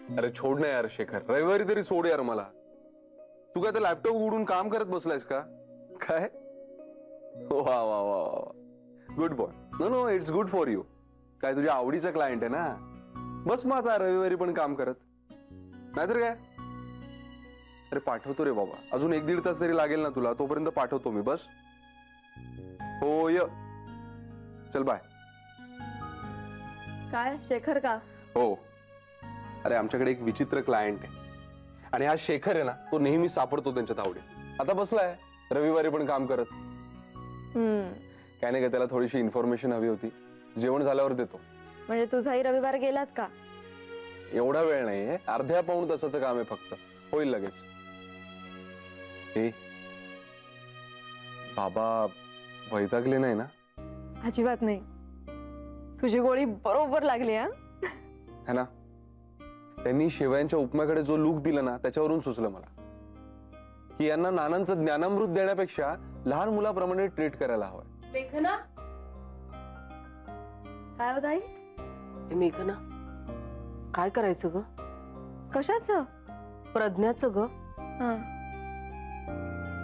अरे छोड ना यार शेखर, रविवारी तरी सोड यार मला. तू काय तर लॅपटॉप उघडून काम करत बसलायस का काय? वा वा वा वा, good boy. No no, it's good for you. काय तुझ्या आवडीचा क्लायंट आहे ना, बस मग आता रविवारी पण काम करत, नाहीतर काय. अरे पाठवतो रे बाबा, अजून 1-1.5 तास तरी लागेल ना तुला, तोपर्यंत पाठवतो मी. बस हो य, चल बाय. काय शेखर का? हो. अरे आमच्याकडे एक विचित्र क्लायंट आहे आणि हा शेखर आहे ना, तो नेहमी सापडतो त्यांच्या तावडीत. आता बसलाय रविवारी पण काम करत. काय नाही का, त्याला थोडीशी इन्फॉर्मेशन हवी होती, जेवण झाल्यावर देतो. म्हणजे तुझाही रविवार गेलाच का? एवढा वेळ नाहीये, अर्ध्या पाऊण तासाचं काम आहे फक्त, होईल लगेच. हे बाबा वैतागले नाही ना? अजिबात नाही, तुझी गोळी बरोबर लागली. है ना? त्यांनी शेवयांच्या उपम्याकडे जो लुक दिला ना, त्याच्यावरून सुचलं मला की यांना नानांचं ज्ञानामृत देण्यापेक्षा लहान मुलाप्रमाणे ट्रीट करायला हवंय. मेघना, काय होत आई? मेघना, काय करायचं ग? कशाचं? प्रज्ञाचं ग.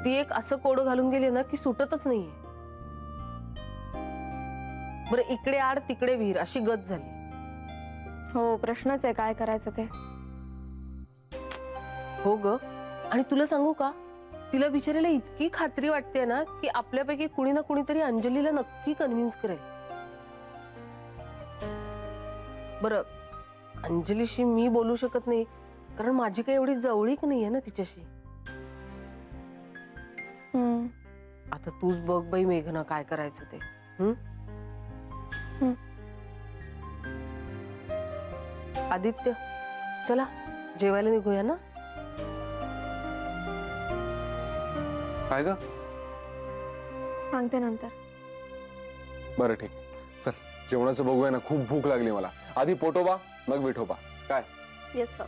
ती एक असं कोड घालून गेली ना की सुटतच नाहीये. बरं इकडे आड तिकडे विहीर अशी गत झाली. हो, प्रश्नच आहे काय करायचं ते. हो ग, आणि तुला सांगू का, तिला बिचारीला इतकी खात्री वाटते ना की आपल्यापैकी कुणी ना कुणीतरी अंजलीला नक्की कन्व्हिन्स करेल. बरं अंजलीशी मी बोलू शकत नाही, कारण माझी काही एवढी जवळीक नाहीये ना तिच्याशी. आता तूच बघ बाई मेघना, काय करायचं ते. आदित्य, चला जेवायला निघूया ना. काय ग? सांगते नंतर. बरं ठीक, चल जेवणाचं बघूया ना, खूप भूक लागली मला. आधी पोटोबा मग विठोबा. काय? Yes sir.